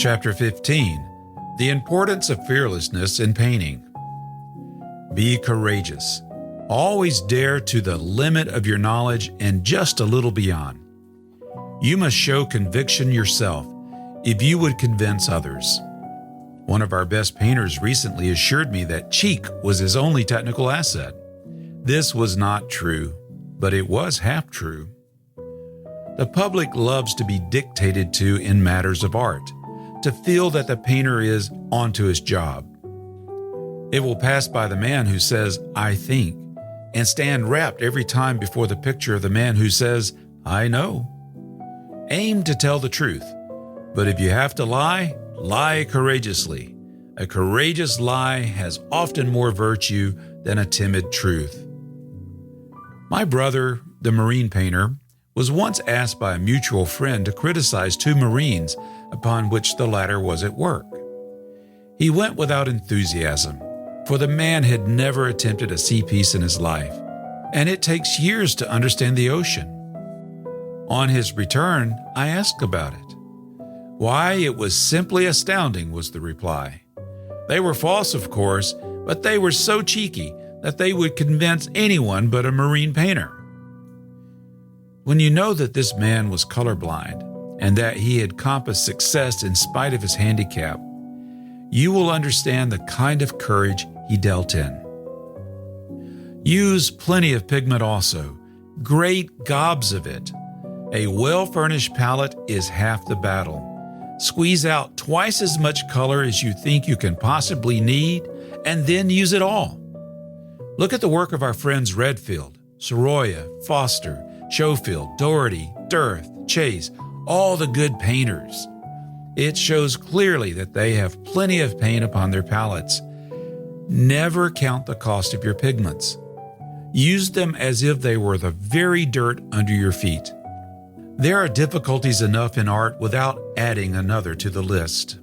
Chapter 15. The Importance of Fearlessness in Painting. Be courageous. Always dare to the limit of your knowledge and just a little beyond. You must show conviction yourself if you would convince others. One of our best painters recently assured me that cheek was his only technical asset. This was not true, but it was half true. The public loves to be dictated to in matters of art, to feel that the painter is onto his job. It will pass by the man who says, "I think," and stand rapt every time before the picture of the man who says, "I know." Aim to tell the truth, but if you have to lie, lie courageously. A courageous lie has often more virtue than a timid truth. My brother, the marine painter, was once asked by a mutual friend to criticize two marines upon which the latter was at work. He went without enthusiasm, for the man had never attempted a sea piece in his life, and it takes years to understand the ocean. On his return, I asked about it. Why, it was simply astounding, was the reply. They were false, of course, but they were so cheeky that they would convince anyone but a marine painter. When you know that this man was colorblind and that he had compassed success in spite of his handicap, you will understand the kind of courage he dealt in. Use plenty of pigment also, great gobs of it. A well-furnished palette is half the battle. Squeeze out twice as much color as you think you can possibly need, and then use it all. Look at the work of our friends Redfield, Soroya, Foster, Schofield, Doherty, Dirth, Chase, all the good painters. It shows clearly that they have plenty of paint upon their palettes. Never count the cost of your pigments. Use them as if they were the very dirt under your feet. There are difficulties enough in art without adding another to the list.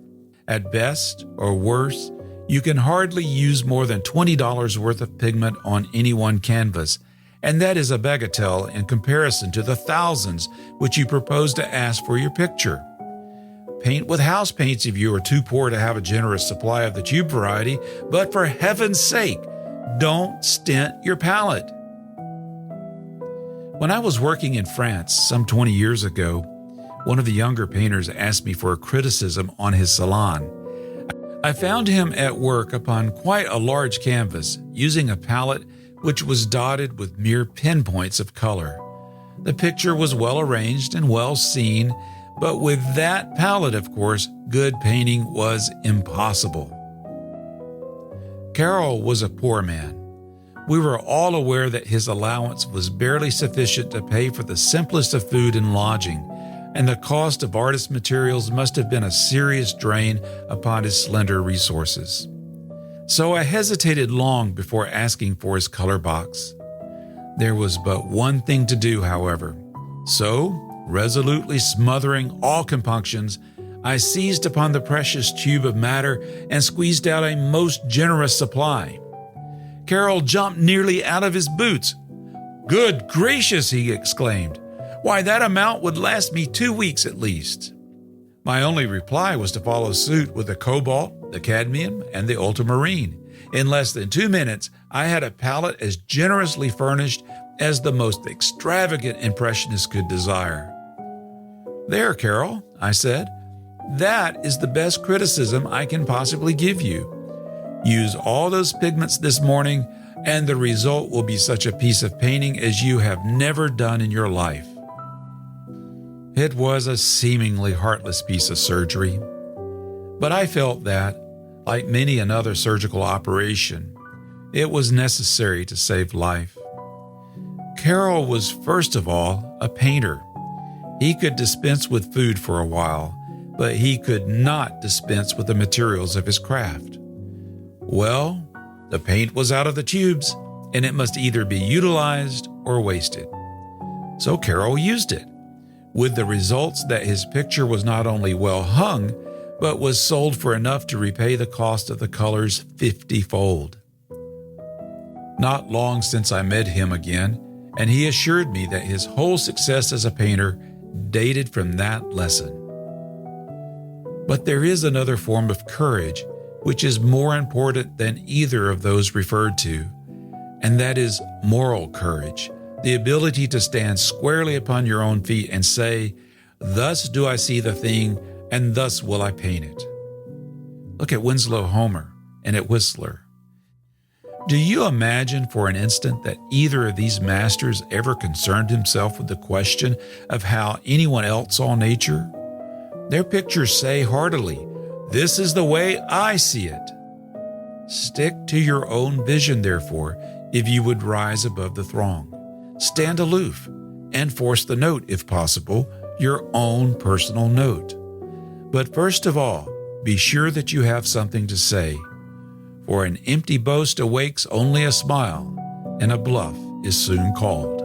At best, or worse, you can hardly use more than $20 worth of pigment on any one canvas, and that is a bagatelle in comparison to the thousands which you propose to ask for your picture. Paint with house paints if you are too poor to have a generous supply of the tube variety, but for heaven's sake, don't stint your palette. When I was working in France some 20 years ago, one of the younger painters asked me for a criticism on his salon. I found him at work upon quite a large canvas, using a palette which was dotted with mere pinpoints of color. The picture was well arranged and well seen, but with that palette, of course, good painting was impossible. Carroll was a poor man. We were all aware that his allowance was barely sufficient to pay for the simplest of food and lodging, and the cost of artist materials must have been a serious drain upon his slender resources. So I hesitated long before asking for his color box. There was but one thing to do, however. So, resolutely smothering all compunctions, I seized upon the precious tube of matter and squeezed out a most generous supply. Carroll jumped nearly out of his boots. "Good gracious," he exclaimed. "Why, that amount would last me 2 weeks at least." My only reply was to follow suit with the cobalt, the cadmium, and the ultramarine. In less than 2 minutes, I had a palette as generously furnished as the most extravagant impressionist could desire. "There, Carroll," I said. "That is the best criticism I can possibly give you. Use all those pigments this morning, and the result will be such a piece of painting as you have never done in your life." It was a seemingly heartless piece of surgery, but I felt that, like many another surgical operation, it was necessary to save life. Carroll was first of all a painter. He could dispense with food for a while, but he could not dispense with the materials of his craft. Well, the paint was out of the tubes, and it must either be utilized or wasted. So Carroll used it, with the results that his picture was not only well hung, but was sold for enough to repay the cost of the colors 50-fold. Not long since I met him again, and he assured me that his whole success as a painter dated from that lesson. But there is another form of courage which is more important than either of those referred to, and that is moral courage, the ability to stand squarely upon your own feet and say, "Thus do I see the thing, and thus will I paint it." Look at Winslow Homer and at Whistler. Do you imagine for an instant that either of these masters ever concerned himself with the question of how anyone else saw nature? Their pictures say heartily, "This is the way I see it." Stick to your own vision, therefore, if you would rise above the throng. Stand aloof and force the note, if possible, your own personal note. But first of all, be sure that you have something to say, for an empty boast awakes only a smile, and a bluff is soon called.